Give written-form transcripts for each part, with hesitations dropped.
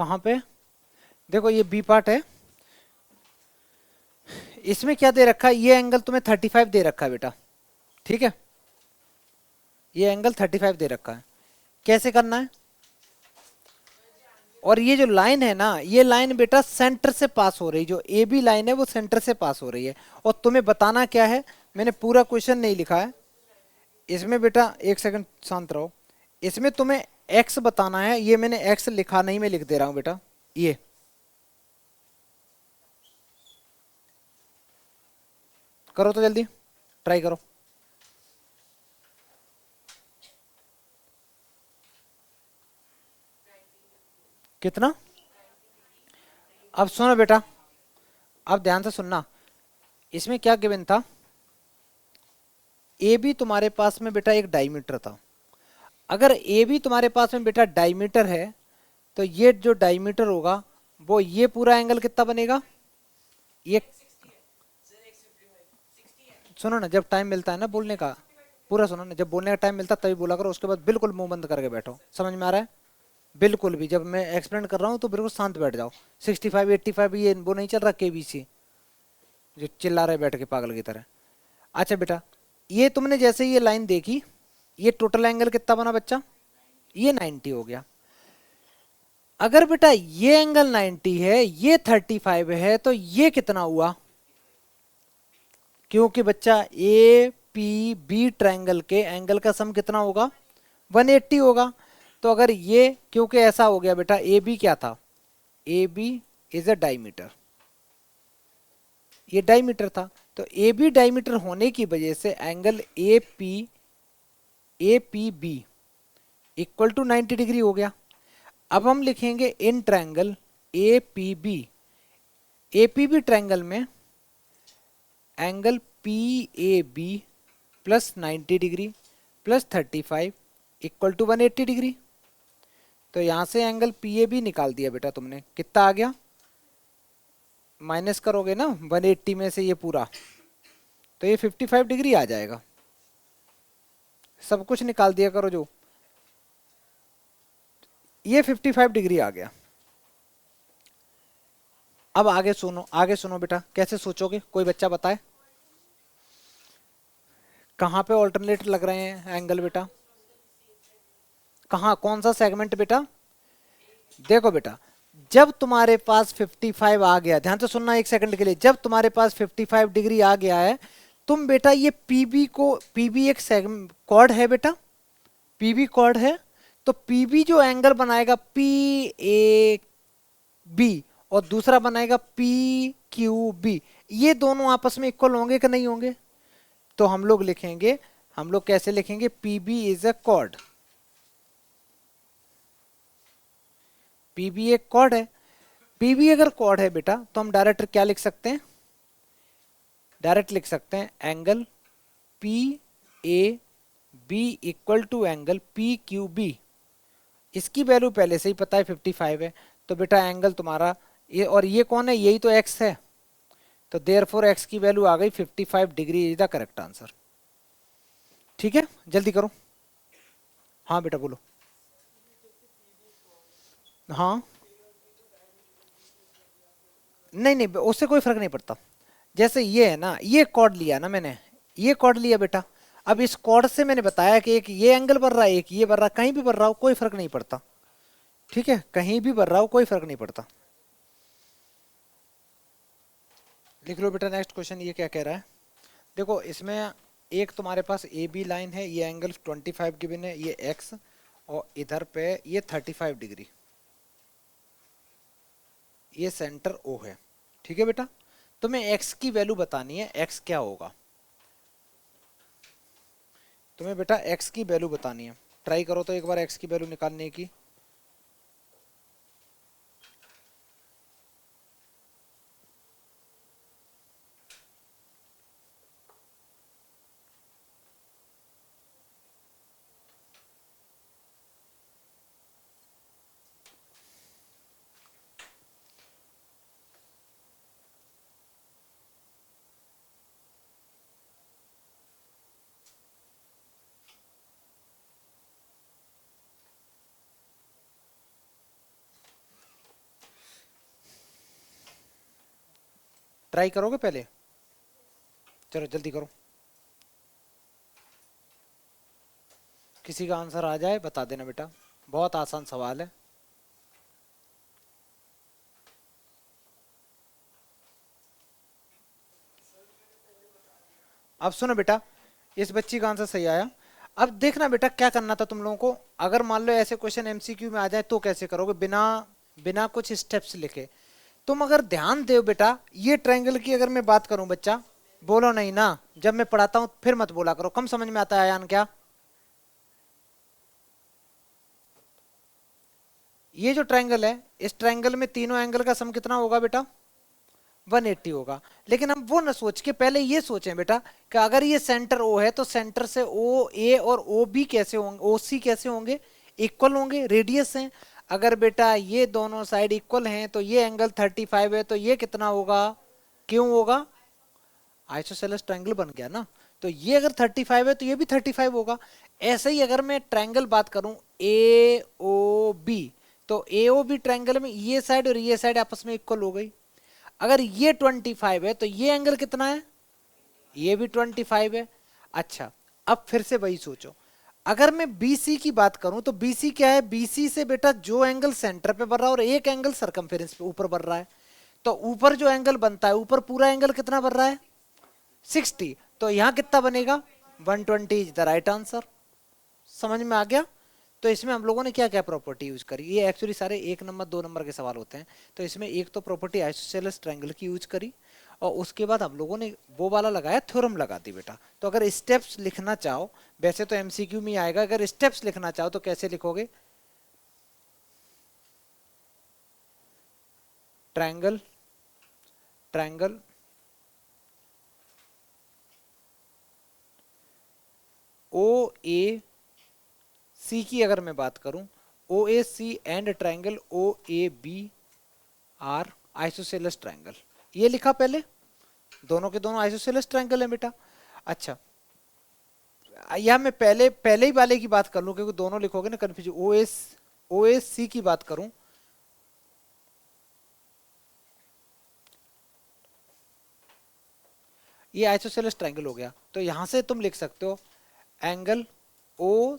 कहाँ पे? देखो ये बी पार्ट है, इसमें क्या दे रखा है, ये एंगल तुम्हें 35 दे रखा है बेटा, ठीक है, ये एंगल 35 दे रखा है। कैसे करना है? और ये जो लाइन है ना, ये लाइन बेटा सेंटर से पास हो रही, जो ए बी लाइन है वो सेंटर से पास हो रही है। और तुम्हें बताना क्या है, मैंने पूरा क्वेश्चन नहीं लिखा है इसमें बेटा, एक सेकंड शांत रहो। इसमें तुम्हें एक्स बताना है, ये मैंने एक्स लिखा नहीं, मैं लिख दे रहा हूं बेटा, ये करो तो जल्दी, ट्राई करो। कितना? अब सुनो बेटा, अब ध्यान से सुनना, इसमें क्या गिवन था, ए बी तुम्हारे पास में बेटा एक डायमीटर था। अगर ए बी तुम्हारे पास में बेटा डायमीटर है, तो ये जो डायमीटर होगा वो ये पूरा एंगल कितना बनेगा, ये सुनो ना, जब टाइम मिलता है ना बोलने का, पूरा सुनो ना, जब बोलने का टाइम मिलता है तभी बोला करो, उसके बाद बिल्कुल मुंह बंद करके बैठो। समझ में आ रहा है? बिल्कुल भी जब मैं एक्सप्लेन कर रहा हूँ तो बिल्कुल शांत बैठ जाओ। 65 85 ये वो नहीं चल रहा केबीसी, जो चिल्ला रहे बैठ के पागल की तरह। अच्छा बेटा, ये तुमने जैसे ये लाइन देखी, ये टोटल एंगल कितना बना बच्चा, ये 90 हो गया। अगर बेटा ये एंगल 90 है, ये 35 है, तो ये कितना हुआ? क्योंकि बच्चा ए पी बी ट्रायंगल के एंगल का सम कितना होगा, 180 होगा। तो अगर ये, क्योंकि ऐसा हो गया बेटा, ए बी क्या था, A B is a diameter, ये डायमीटर था, तो ए बी डायमीटर होने की वजह से angle A P B equal to 90 degree हो गया। अब हम लिखेंगे in triangle A P B triangle में angle P A B plus 90 degree plus 35 equal to 180 degree. तो यहां से एंगल पी ए बी निकाल दिया बेटा तुमने, कितना आ गया, माइनस करोगे ना 180 में से ये पूरा, तो ये 55 डिग्री आ जाएगा। सब कुछ निकाल दिया करो जो, ये 55 डिग्री आ गया। अब आगे सुनो, आगे सुनो बेटा, कैसे सोचोगे, कोई बच्चा बताए कहाँ पे ऑल्टरनेट लग रहे हैं एंगल बेटा, कहाँ, कौन सा सेगमेंट बेटा? देखो बेटा, जब तुम्हारे पास 55 आ गया, ध्यान से सुनना एक सेकंड के लिए, जब तुम्हारे पास 55 डिग्री आ गया है, तुम बेटा ये पीबी को, पीबी एक सेगमेंट कॉर्ड है बेटा, पीबी कॉर्ड है, तो पीबी जो एंगल बनाएगा पी ए बी और दूसरा बनाएगा पी क्यू बी, ये दोनों आपस में इक्वल होंगे कि नहीं होंगे? तो हम लोग लिखेंगे, हम लोग कैसे लिखेंगे, PB is a chord, PB एक कॉर्ड है। पीबी अगर कॉर्ड है बेटा, तो हम डायरेक्ट क्या लिख सकते हैं, डायरेक्ट लिख सकते हैं angle P A B equal to angle P Q B. इसकी वैल्यू पहले से ही पता है 55 है, तो बेटा एंगल तुम्हारा ये, और ये कौन है, यही तो एक्स है, तो देयरफॉर एक्स की वैल्यू आ गई 55 degree is the correct answer. ठीक है, जल्दी करो। हाँ बेटा बोलो। हाँ, नहीं नहीं, उससे कोई फर्क नहीं पड़ता। जैसे ये है ना, ये कॉर्ड लिया ना मैंने, ये कॉर्ड लिया बेटा, अब इस कॉर्ड से मैंने बताया कि एक ये एंगल बढ़ रहा है, एक ये बढ़ रहा है, कहीं भी बढ़ रहा हो कोई फर्क नहीं पड़ता। ठीक है, कहीं भी बढ़ रहा हो कोई फर्क नहीं पड़ता। लिख लो बेटा नेक्स्ट क्वेश्चन, ये क्या कह रहा है। देखो इसमें एक तुम्हारे पास ए बी लाइन है, ये एंगल 25 गिवन है, ये एक्स, और इधर पे ये 35 डिग्री, ये सेंटर ओ है। ठीक है बेटा, तुम्हें एक्स की वैल्यू बतानी है, एक्स क्या होगा, तुम्हें बेटा एक्स की वैल्यू बतानी है। ट्राई करो तो एक बार एक्स की वैल्यू निकालने की। ट्राई करोगे पहले? चलो जल्दी करो, किसी का आंसर आ जाए बता देना बेटा, बहुत आसान सवाल है। अब सुनो बेटा, इस बच्ची का आंसर सही आया। अब देखना बेटा क्या करना था तुम लोगों को, अगर मान लो ऐसे क्वेश्चन एमसीक्यू में आ जाए तो कैसे करोगे, बिना बिना कुछ स्टेप्स लिखे। तुम अगर ध्यान दो बेटा, ये ट्रायंगल की अगर मैं बात करूं बच्चा, बोलो नहीं ना, जब मैं पढ़ाता हूं फिर मत बोला करो, कम समझ में आता है आयान क्या? ये जो ट्रायंगल है, इस ट्रायंगल में तीनों एंगल का सम कितना होगा बेटा? 180 होगा। लेकिन हम वो ना सोच के पहले ये सोचें बेटा कि अगर ये सेंटर ओ है तो सेंटर से ओ ए और ओ बी कैसे होंगे, ओ सी कैसे होंगे? इक्वल होंगे, रेडियस हैं। अगर बेटा ये दोनों साइड इक्वल हैं तो ये एंगल 35 है, तो ये कितना होगा? क्यों होगा? आइसोसेलेस ट्रायंगल बन गया ना। तो ये अगर 35 है तो ये भी 35 होगा। ऐसे ही अगर मैं ट्रायंगल बात करूं ए ओ बी, तो ए ओ बी ट्रायंगल में ये साइड और ये साइड आपस में इक्वल हो गई। अगर ये 25 है तो ये एंगल कितना है? ये भी 25 है। अच्छा, अब फिर से वही सोचो, अगर मैं BC की बात करूं तो BC क्या है? BC से बेटा जो एंगल सेंटर पे बन रहा है और एक एंगल सरकमफेरेंस पे ऊपर बन रहा है, तो ऊपर जो एंगल बनता है, ऊपर पूरा एंगल कितना बन रहा है? 60। तो यहां कितना बनेगा? 120 इज द राइट आंसर। समझ में आ गया? तो इसमें हम लोगों ने क्या क्या प्रॉपर्टी यूज करी, ये एक्चुअली सारे 1 नंबर 2 नंबर के सवाल होते हैं। तो इसमें एक तो प्रॉपर्टी आइसोसेलेस ट्रायंगल की यूज करी, और उसके बाद हम लोगों ने वो वाला लगाया, थ्योरम लगा दी बेटा। तो अगर स्टेप्स लिखना चाहो, वैसे तो एमसीक्यू में आएगा, अगर स्टेप्स लिखना चाहो तो कैसे लिखोगे? ट्रायंगल, ट्रायंगल ओ ए सी की अगर मैं बात करूं, O A C and triangle O A B are isosceles triangle, ये लिखा पहले। दोनों के दोनों आइसोसेलेस ट्रायंगल है बेटा। अच्छा, या मैं पहले पहले ही वाले की बात कर लूं, क्योंकि दोनों लिखोगे ना कंफ्यूज। ओ एस सी की बात करूं, ये आइसोसेलेस ट्रायंगल हो गया, तो यहां से तुम लिख सकते हो angle O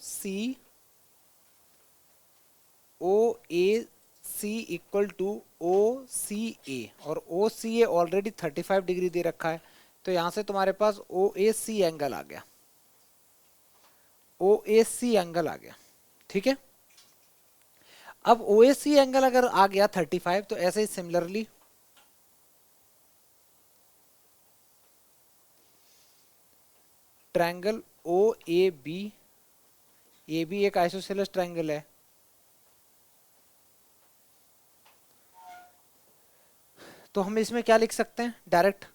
A C equal to ओ सी ए, और ओ सी ए ऑलरेडी 35 डिग्री दे रखा है, तो यहां से तुम्हारे पास ओ ए सी एंगल आ गया, ओ ए सी एंगल आ गया। ठीक है, अब ओ ए सी एंगल अगर आ गया 35, तो ऐसे ही similarly triangle O A B, ये भी एक आइसोसेलेस ट्रायंगल है, तो हम इसमें क्या लिख सकते हैं डायरेक्ट?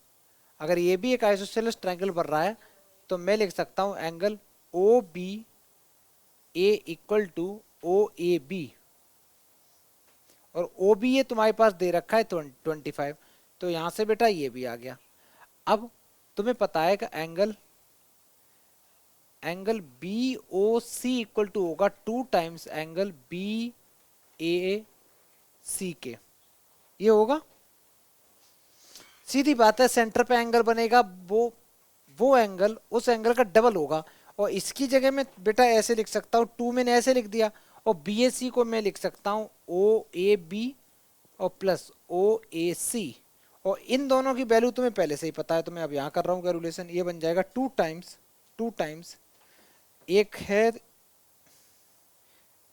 अगर ये भी एक आइसोसेलेस ट्रायंगल बन रहा है तो मैं लिख सकता हूं angle O B A equal to O A B, और ओ बी ये तुम्हारे पास दे रखा है 25, तो यहां से बेटा ये भी आ गया। अब तुम्हें पता है कि angle angle B O C equal to होगा 2 times angle B A C के, ये होगा। सीधी बात है, सेंटर पे एंगल बनेगा, वो एंगल उस एंगल का डबल होगा। और इसकी जगह में बेटा ऐसे लिख सकता हूँ, 2 मैंने ऐसे लिख दिया, और बी ए सी को मैं लिख सकता हूँ ओ ए बी और प्लस ओ ए सी, और इन दोनों की वैल्यू तुम्हें पहले से ही पता है, तो मैं अब यहाँ कर रहा हूँ कैलकुलेशन। ये बन जाएगा 2 टाइम्स एक है,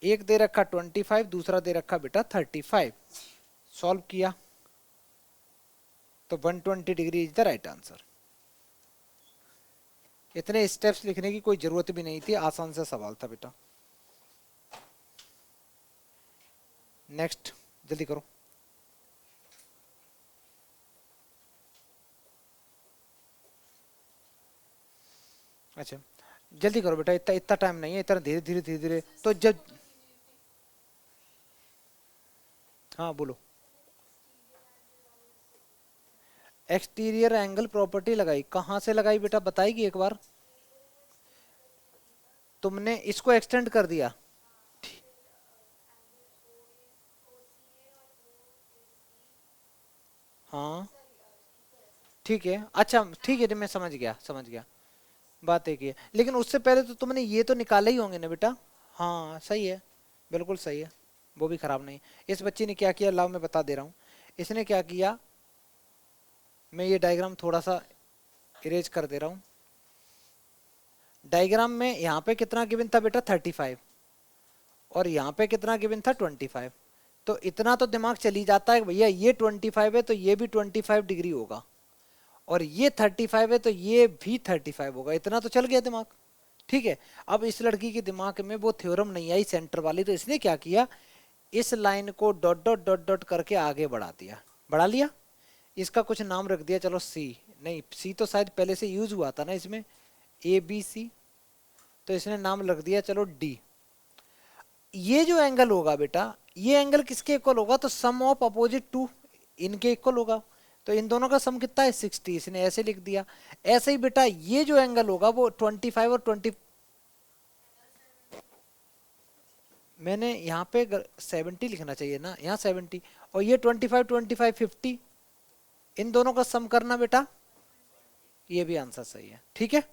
एक दे रखा 25, दूसरा दे रखा बेटा 35। सॉल्व किया तो 120 degree is the right answer. इतने स्टेप्स लिखने की कोई जरूरत भी नहीं थी, आसान सा सवाल था बेटा। नेक्स्ट, जल्दी करो। अच्छा, जल्दी करो बेटा, इतना इतना टाइम नहीं है, इतना धीरे धीरे धीरे धीरे तो जब। हाँ बोलो। एक्सटीरियर एंगल प्रॉपर्टी लगाई, कहाँ से लगाई बेटा बताएगी एक बार? तुमने इसको एक्सटेंड कर दिया? हाँ ठीक है, अच्छा ठीक है, मैं समझ गया समझ गया। बात एक ही है, लेकिन उससे पहले तो तुमने ये तो निकाले ही होंगे ना बेटा। हाँ सही है, बिल्कुल सही है, वो भी खराब नहीं। इस बच्ची ने क्या किया, लाओ मैं बता दे रहा हूँ। इसने क्या किया, मैं ये डायग्राम थोड़ा सा इरेज कर दे रहा हूँ। डायग्राम में यहाँ पे कितना गिवन था बेटा, 35, और यहाँ पे कितना गिवन था, 25। तो इतना तो दिमाग चली जाता है भैया, ये 25 है तो ये भी 25 डिग्री होगा, और ये 35 है तो ये भी 35 होगा, इतना तो चल गया दिमाग। ठीक है, अब इस लड़की के दिमाग में वो थ्योरम नहीं आई सेंटर वाली, तो इसने क्या किया, इस line co dot dot dot dot करके आगे बढ़ा दिया, बढ़ा लिया। इसका कुछ नाम रख दिया, चलो सी, नहीं सी तो शायद पहले से यूज हुआ था ना इसमें, ए बी सी, तो इसने नाम रख दिया चलो डी। ये जो एंगल होगा बेटा, ये एंगल किसके इक्वल होगा, तो सम ऑफ अपोजिट टू इनके इक्वल होगा। तो इन दोनों का सम कितना है, 60, इसने ऐसे लिख दिया। ऐसे ही बेटा ये जो एंगल होगा वो 25 और 20, मैंने यहाँ पे 70 लिखना चाहिए ना, यहाँ 70, और ये 25 25 50, इन दोनों का सम करना बेटा, ये भी आंसर सही है। ठीक है,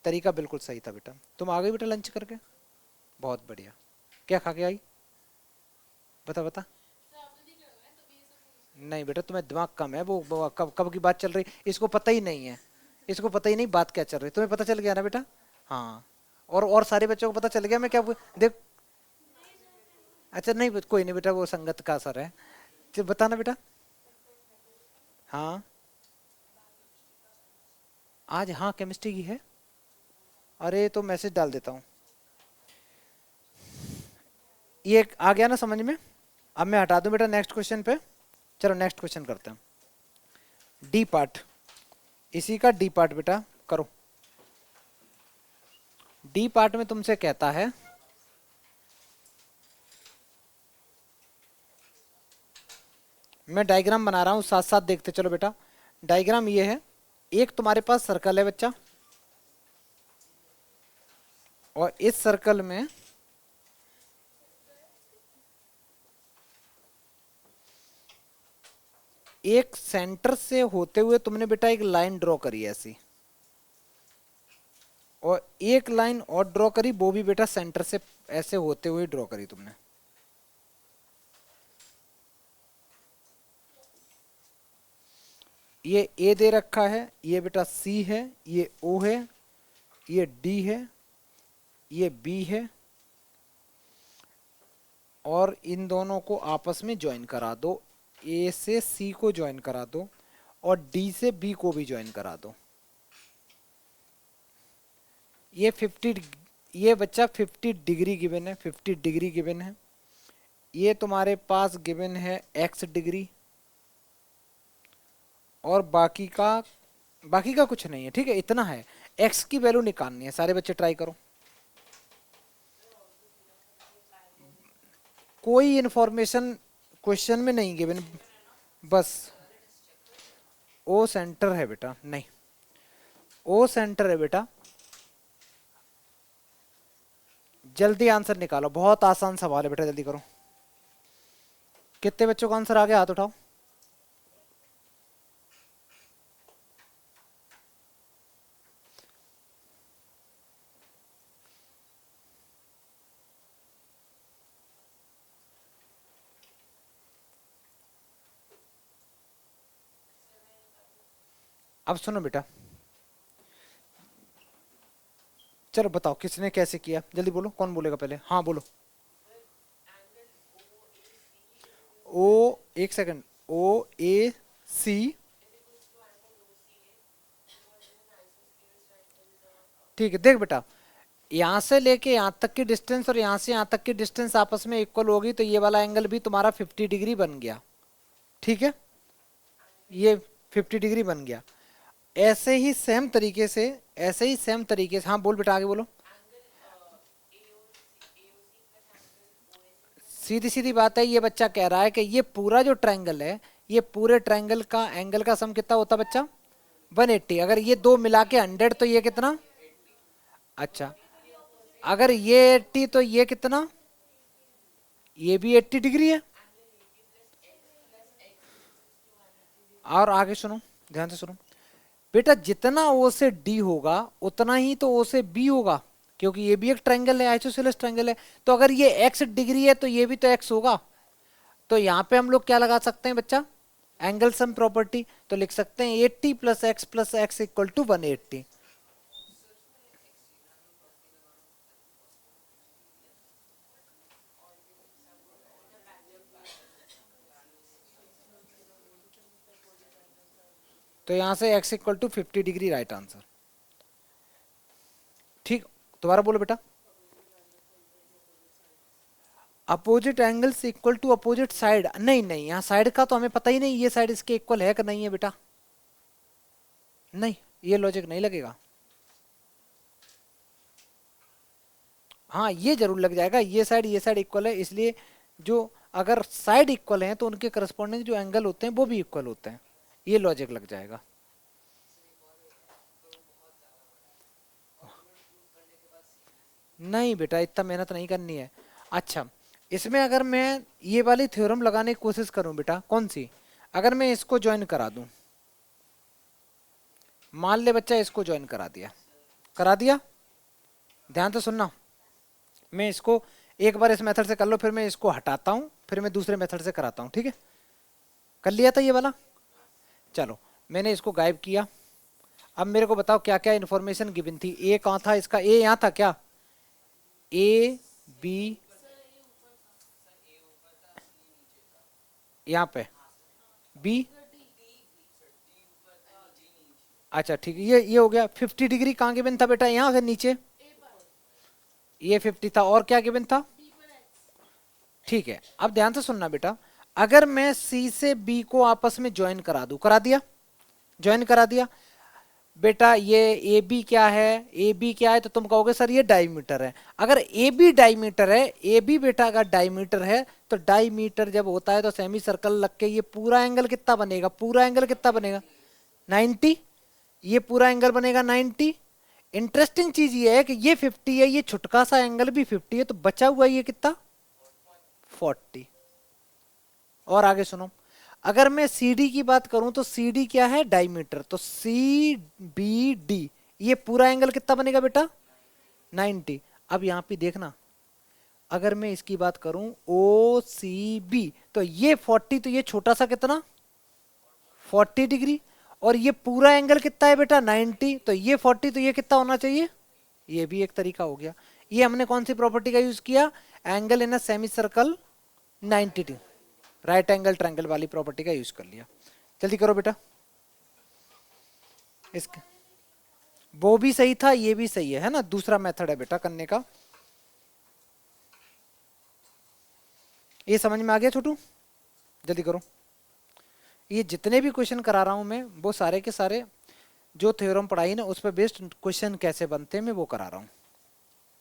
तरीका बिल्कुल सही था बेटा। तुम आ गई बेटा लंच करके, बहुत बढ़िया। क्या खा के आई, बता बता। नहीं बेटा तुम्हें दिमाग कम है, वो कब कब की बात चल रही, इसको पता ही नहीं है, इसको पता ही नहीं बात क्या चल रही, तुम्हें पता चल गया ना बेटा। हाँ, और सारे बच्चों को पता चल गया मैं क्या देख। अच्छा नहीं कोई नहीं बेटा, वो संगत का असर है। चल बताना बेटा। हाँ आज, हाँ केमिस्ट्री की है। अरे तो मैसेज डाल देता हूँ। ये आ गया ना समझ में। अब मैं हटा दूं बेटा नेक्स्ट क्वेश्चन पे। चलो नेक्स्ट क्वेश्चन करते हैं, डी पार्ट, इसी का डी पार्ट बेटा करो। डी पार्ट में तुमसे कहता है, मैं डायग्राम बना रहा हूं साथ साथ देखते चलो बेटा। डायग्राम ये है, एक तुम्हारे पास सर्कल है बच्चा, और इस सर्कल में एक सेंटर से होते हुए तुमने बेटा एक लाइन ड्रॉ करी ऐसी, और एक लाइन और ड्रॉ करी, वो भी बेटा सेंटर से ऐसे होते हुए ड्रॉ करी तुमने। ये ए दे रखा है, ये बेटा सी है, ये ओ है, ये डी है, ये बी है, और इन दोनों को आपस में ज्वाइन करा दो, ए से सी को ज्वाइन करा दो, और डी से बी को भी ज्वाइन करा दो। ये 50, ये बच्चा 50 डिग्री गिवन है, 50 डिग्री गिवन है। ये तुम्हारे पास गिवन है x डिग्री, और बाकी का कुछ नहीं है। ठीक है, इतना है, x की वैल्यू निकालनी है। सारे बच्चे ट्राई करो, कोई इंफॉर्मेशन क्वेश्चन में नहीं गिवन, बस ओ सेंटर है बेटा, नहीं ओ सेंटर है बेटा। जल्दी आंसर निकालो, बहुत आसान सवाल है बेटा, जल्दी करो। कितने बच्चों का आंसर आ गया, हाथ उठाओ। अब सुनो बेटा, चलो बताओ किसने कैसे किया, जल्दी बोलो, कौन बोलेगा पहले, हाँ बोलो। ओ, एक सेकंड, ओ ए सी, ठीक है। देख बेटा, यहाँ से लेके यहाँ तक की डिस्टेंस और यहाँ से यहाँ तक की डिस्टेंस आपस में इक्वल होगी, तो ये वाला एंगल भी तुम्हारा 50 डिग्री बन गया। ठीक है, ये 50 डिग्री बन गया। ऐसे ही सेम तरीके से, ऐसे ही सेम तरीके से, हाँ बोल बेटा आगे बोलो। सीधी सीधी बात है, ये बच्चा कह रहा है कि ये पूरा जो ट्रायंगल है, ये पूरे ट्रायंगल का एंगल का सम कितना होता है बच्चा, 180। अगर ये दो मिला के 100 तो ये कितना, अच्छा अगर ये 80 तो ये कितना, ये भी 80 डिग्री है। और आगे सुनो, ध्यान से सुनो, बेटा जितना ओ से डी होगा उतना ही तो ओ से बी होगा, क्योंकि ये भी एक ट्रायंगल है, आइसोसेलेस ट्रायंगल है। तो अगर ये x डिग्री है तो ये भी तो x होगा। तो यहाँ पे हम लोग क्या लगा सकते हैं बच्चा, एंगल सम प्रॉपर्टी। तो लिख सकते हैं 80 प्लस एक्स इक्वल टू 180। तो यहां से x equal to 50 degree right answer. ठीक, दोबारा बोलो बेटा। Opposite angles equal to opposite side, नहीं नहीं, यहाँ साइड का तो हमें पता ही नहीं ये साइड इसके इक्वल है कि नहीं है बेटा, नहीं, ये लॉजिक नहीं लगेगा। हाँ ये जरूर लग जाएगा, ये साइड इक्वल है, इसलिए जो अगर साइड इक्वल हैं तो उनके करस्पॉन्डिंग जो एंगल होते हैं वो भी इक्वल होते हैं, ये लॉजिक लग जाएगा। नहीं बेटा इतना मेहनत नहीं करनी है। अच्छा, इसमें अगर मैं ये वाली थ्योरम लगाने की कोशिश करूं बेटा, कौन सी, अगर मैं इसको ज्वाइन करा दूं, मान ले बच्चा इसको ज्वाइन करा दिया, ध्यान से सुनना, मैं इसको एक बार इस मेथड से कर लो, फिर मैं इसको हटाता हूं, फिर मैं दूसरे मेथड से कराता हूं, ठीक है। कर लिया था ये वाला, चलो मैंने इसको गायब किया। अब मेरे को बताओ क्या क्या इन्फॉर्मेशन गिवन थी। ए कहाँ था इसका, ए यहाँ था क्या, ए बी यहाँ पे, बी, अच्छा ठीक है, ये हो गया। 50 डिग्री कहाँ गिवन था बेटा, यहाँ से नीचे, ये 50 था, और क्या गिवन था, ठीक है। अब ध्यान से सुनना बेटा, अगर मैं सी से बी को आपस में ज्वाइन करा दूं, करा दिया, ज्वाइन करा दिया बेटा, ये ए बी क्या है, ए बी क्या है, तो तुम कहोगे सर ये डायमीटर है। अगर ए बी डायमीटर है, ए बी बेटा अगर डायमीटर है, तो डायमीटर जब होता है तो सेमी सर्कल लग के ये पूरा एंगल कितना बनेगा, पूरा एंगल कितना बनेगा 90, ये पूरा एंगल बनेगा 90। इंटरेस्टिंग चीज ये है कि ये 50 है, ये छुटका सा एंगल भी 50 है, तो बचा हुआ ये कितना 40। और आगे सुनो, अगर मैं सी डी की बात करूं तो सी डी क्या है, डायमीटर, तो सी बी डी, ये पूरा एंगल कितना बनेगा बेटा 90। अब यहां पे देखना, अगर मैं इसकी बात करूं ओ सी बी, तो ये 40, तो ये छोटा सा कितना 40 डिग्री, और ये पूरा एंगल कितना है बेटा 90, तो ये 40, तो ये कितना होना चाहिए, ये भी एक तरीका हो गया। ये हमने कौन सी प्रॉपर्टी का यूज किया, angle in a semi circle 90 degree, right angle triangle वाली प्रॉपर्टी का यूज कर लिया। जल्दी करो बेटा, इसका वो भी सही था, ये भी सही है ना, दूसरा मेथड है बेटा करने का। ये समझ में आ गया छोटू, जल्दी करो। ये जितने भी क्वेश्चन करा रहा हूं मैं, वो सारे के सारे जो थ्योरम पढ़ाई ना उस पर बेस्ड क्वेश्चन कैसे बनते हैं मैं वो करा रहा हूं।